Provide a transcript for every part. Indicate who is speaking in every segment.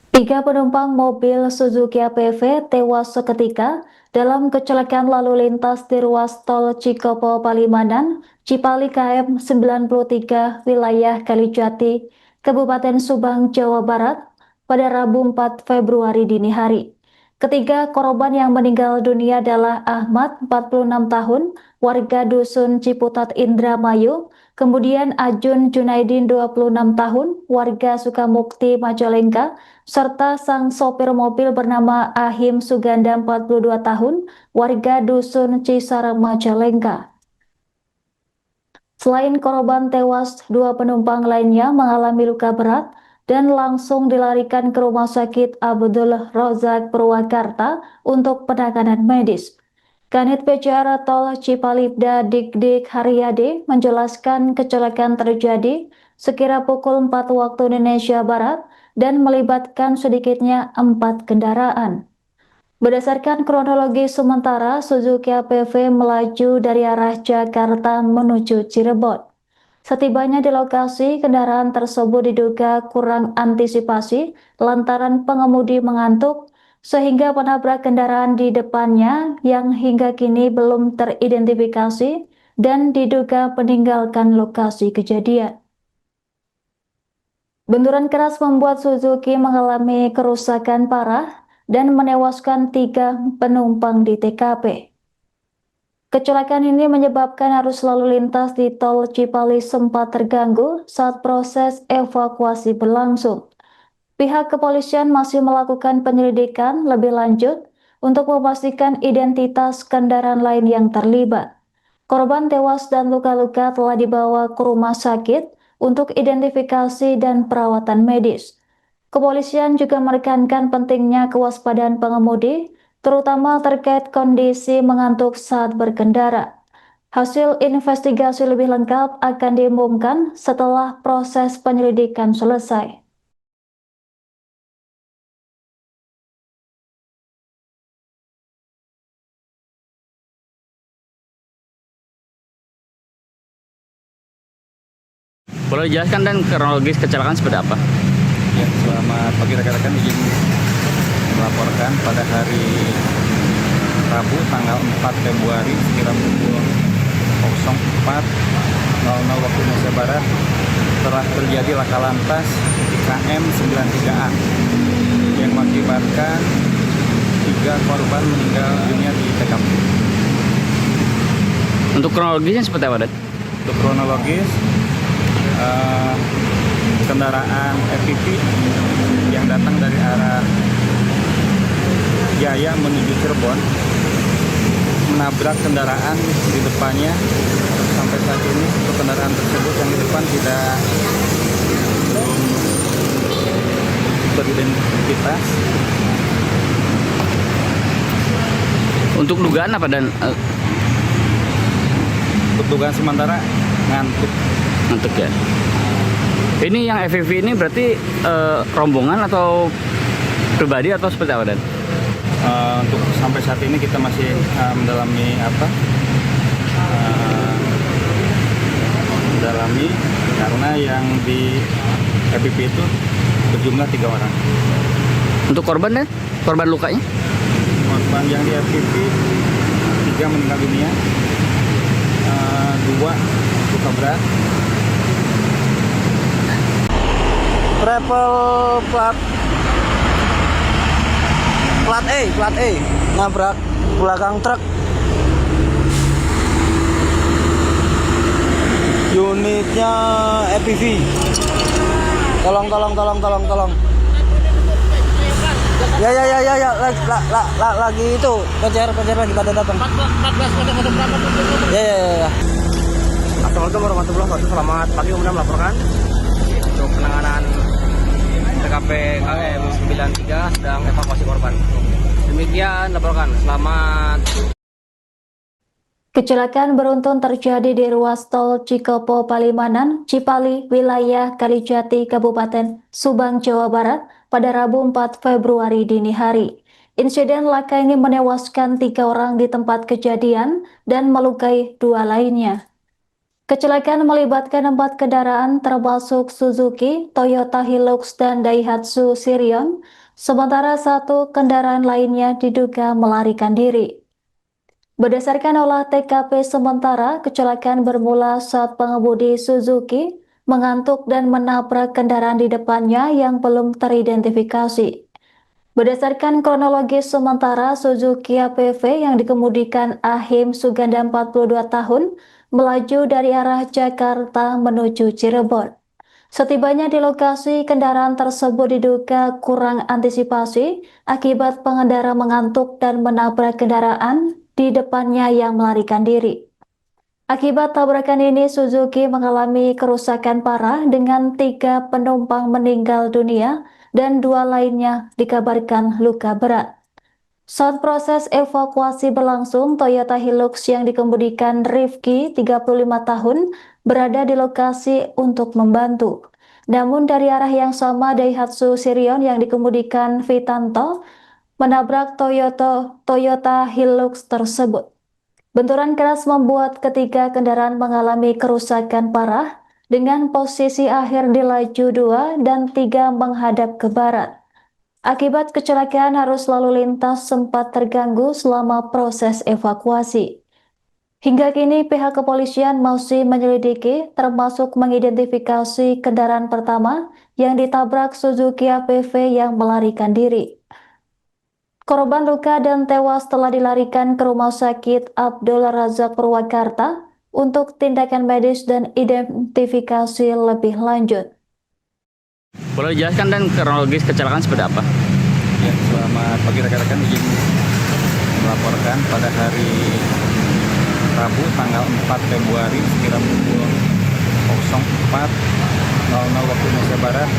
Speaker 1: Tiga penumpang mobil Suzuki APV tewas seketika dalam kecelakaan lalu lintas di ruas tol Cikopo Palimanan, Cipali KM 93, wilayah Kalijati, Kabupaten Subang, Jawa Barat, pada Rabu 4 Februari dini hari. Ketiga korban yang meninggal dunia adalah Ahmad, 46 tahun, warga Dusun Ciputat Indramayu, kemudian Ajun Junaidin, 26 tahun, warga Sukamukti Majalengka, serta sang sopir mobil bernama Ahim Suganda, 42 tahun, warga Dusun Cisarang Majalengka. Selain korban tewas, dua penumpang lainnya mengalami luka berat dan langsung dilarikan ke Rumah Sakit Abdul Razak Purwakarta untuk penanganan medis. Kanit PJR Tol Cipalipda Dik Haryade menjelaskan kecelakaan terjadi sekira pukul 4 waktu Indonesia Barat dan melibatkan sedikitnya 4 kendaraan. Berdasarkan kronologi sementara, Suzuki APV melaju dari arah Jakarta menuju Cirebon. Setibanya di lokasi, kendaraan tersebut diduga kurang antisipasi lantaran pengemudi mengantuk sehingga menabrak kendaraan di depannya yang hingga kini belum teridentifikasi dan diduga meninggalkan lokasi kejadian. Benturan keras membuat Suzuki mengalami kerusakan parah dan menewaskan 3 penumpang di TKP. Kecelakaan ini menyebabkan arus lalu lintas di tol Cipali sempat terganggu saat proses evakuasi berlangsung. Pihak kepolisian masih melakukan penyelidikan lebih lanjut untuk memastikan identitas kendaraan lain yang terlibat. Korban tewas dan luka-luka telah dibawa ke rumah sakit untuk identifikasi dan perawatan medis. Kepolisian juga menekankan pentingnya kewaspadaan pengemudi, terutama terkait kondisi mengantuk saat berkendara. Hasil investigasi lebih lengkap akan diumumkan setelah proses penyelidikan selesai.
Speaker 2: Boleh dijelaskan dan kronologis kecelakaan seperti apa?
Speaker 3: Ya, selamat pagi rekan-rekan, izin melaporkan pada hari Rabu tanggal 4 Februari sekira pukul 04.00 waktu Indonesia Barat telah terjadi laka lantas di KM 93A yang mengakibatkan 3 korban meninggal dunia di TKP.
Speaker 2: Untuk kronologisnya seperti apa, Dan?
Speaker 3: Untuk kronologis, kendaraan FPV yang datang dari arah Jaya menuju Cirebon menabrak kendaraan di depannya. Sampai saat ini untuk kendaraan tersebut yang di depan belum teridentitas.
Speaker 2: Untuk dugaan apa, Dan?
Speaker 3: Untuk dugaan sementara ngantuk.
Speaker 2: Ngantuk ya. Ini yang FPV ini berarti rombongan atau pribadi atau seperti apa, Dan?
Speaker 3: Untuk sampai saat ini kita masih mendalami karena yang di FPV itu berjumlah 3 orang.
Speaker 2: Untuk korban, Dan? Korban lukanya?
Speaker 3: Korban yang di FPV 3 meninggal dunia, 2 luka berat.
Speaker 4: Travel plat E nabrak belakang truk. Unitnya FPV. Tolong. Ya, lagi itu kejar lagi pada datang. 14 Ya.
Speaker 5: Assalamualaikum warahmatullahi wabarakatuh. Selamat pagi, kemudian melaporkan untuk penanganan TKP KM 93 sedang evakuasi korban. Demikian laporkan. Selamat.
Speaker 1: Kecelakaan beruntun terjadi di ruas tol Cikopo Palimanan, Cipali, wilayah Kalijati, Kabupaten Subang, Jawa Barat pada Rabu 4 Februari dini hari. Insiden laka ini menewaskan 3 orang di tempat kejadian dan melukai 2 lainnya. Kecelakaan melibatkan 4 kendaraan termasuk Suzuki, Toyota Hilux, dan Daihatsu Sirion, sementara 1 kendaraan lainnya diduga melarikan diri. Berdasarkan olah TKP sementara, kecelakaan bermula saat pengemudi Suzuki mengantuk dan menabrak kendaraan di depannya yang belum teridentifikasi. Berdasarkan kronologis sementara, Suzuki APV yang dikemudikan Ahim Suganda 42 tahun melaju dari arah Jakarta menuju Cirebon. Setibanya di lokasi, kendaraan tersebut diduga kurang antisipasi akibat pengendara mengantuk dan menabrak kendaraan di depannya yang melarikan diri. Akibat tabrakan ini, Suzuki mengalami kerusakan parah dengan 3 penumpang meninggal dunia dan 2 lainnya dikabarkan luka berat. Saat proses evakuasi berlangsung, Toyota Hilux yang dikemudikan Rifki, 35 tahun, berada di lokasi untuk membantu. Namun dari arah yang sama, Daihatsu Sirion yang dikemudikan Vitanto menabrak Toyota Hilux tersebut. Benturan keras membuat ketiga kendaraan mengalami kerusakan parah dengan posisi akhir di laju 2 dan 3 menghadap ke barat. Akibat kecelakaan, arus lalu lintas sempat terganggu selama proses evakuasi. Hingga kini pihak kepolisian masih menyelidiki termasuk mengidentifikasi kendaraan pertama yang ditabrak Suzuki APV yang melarikan diri. Korban luka dan tewas telah dilarikan ke Rumah Sakit Abdul Razak Purwakarta untuk tindakan medis dan identifikasi lebih lanjut.
Speaker 2: Boleh dijelaskan dan kronologis kecelakaan seperti apa?
Speaker 3: Ya, selamat pagi rekan-rekan, izin melaporkan pada hari Rabu tanggal 4 Februari sekira pukul 04.00 waktu Indonesia Barat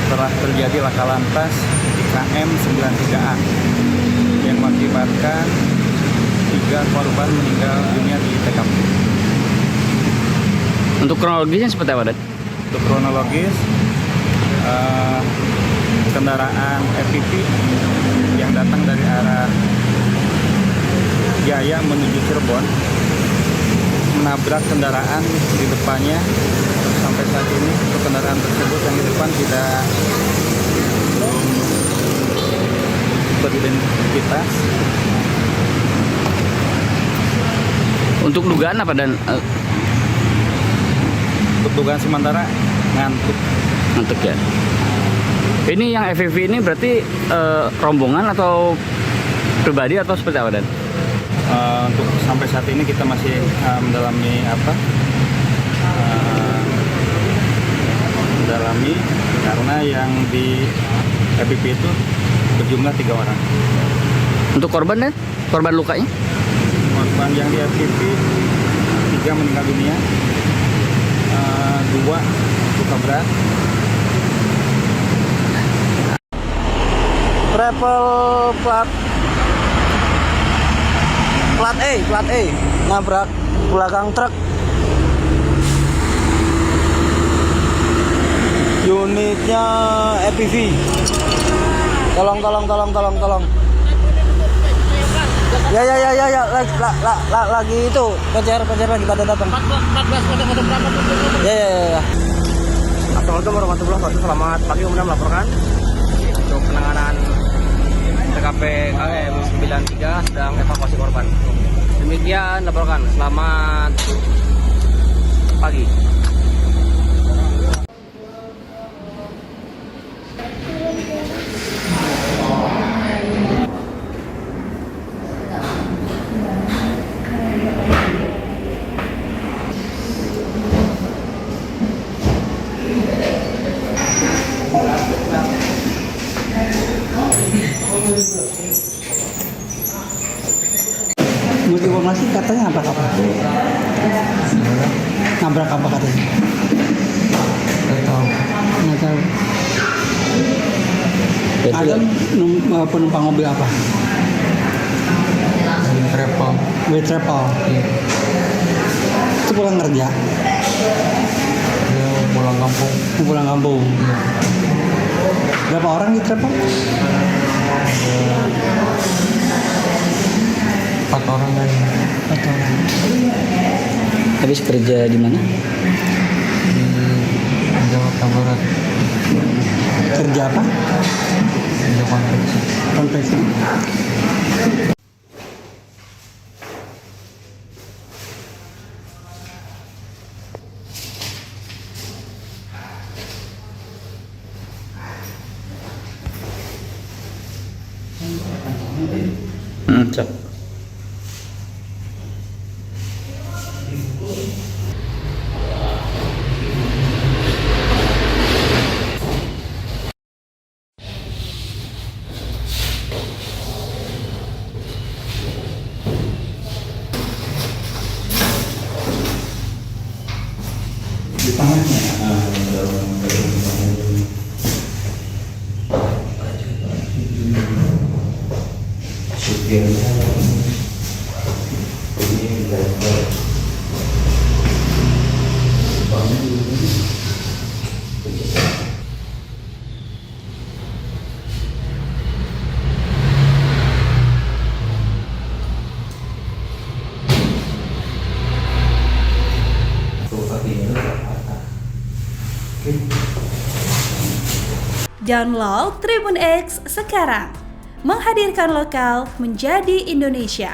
Speaker 3: telah terjadi laka lantas di KM 93A yang mengakibatkan 3 korban meninggal dunia di TKP.
Speaker 2: Untuk kronologisnya seperti apa, Dan?
Speaker 3: Untuk kronologis, kendaraan FPV yang datang dari arah Jaya menuju Cirebon menabrak kendaraan di depannya. Sampai saat ini untuk kendaraan tersebut yang di depan tidak beridentitas.
Speaker 2: Untuk dugaan apa, Dan?
Speaker 3: Untuk dugaan sementara ngantuk.
Speaker 2: Untuk ya. Ini yang FPV ini berarti rombongan atau pribadi atau seperti apa, Dan?
Speaker 3: Untuk sampai saat ini kita masih mendalami karena yang di FPV itu berjumlah 3 orang.
Speaker 2: Untuk korban, Dan? Korban lukanya?
Speaker 3: Korban yang di FPV 3 meninggal dunia, 2 luka berat.
Speaker 4: Travel plat E nabrak belakang truk. Unitnya FPV. Tolong. Ya, lagi itu kejar lagi pada datang.
Speaker 5: 14 berapa?
Speaker 4: Ya.
Speaker 5: Assalamualaikum warahmatullahi wabarakatuh. Selamat pagi, kemudian melaporkan untuk penanganan TKP KM 93 sedang evakuasi korban. Demikian laporkan. Selamat pagi.
Speaker 6: Menurut informasi katanya nabrak apa? Nabrak apa katanya? Nggak tahu. Ada penumpang mobil apa?
Speaker 7: Travel.
Speaker 6: Travel.
Speaker 7: Iya.
Speaker 6: Itu pulang kerja?
Speaker 7: Dia pulang kampung.
Speaker 6: Pulang kampung.
Speaker 7: Iya.
Speaker 6: Berapa orang di travel?
Speaker 7: 4 orang kan.
Speaker 6: 4 orang. Habis kerja di mana?
Speaker 7: Di Jakarta Barat.
Speaker 6: Kerja apa?
Speaker 7: Kerja konveksi.
Speaker 6: Konveksi.
Speaker 2: Cok.
Speaker 8: Download Tribun X sekarang, menghadirkan lokal menjadi Indonesia.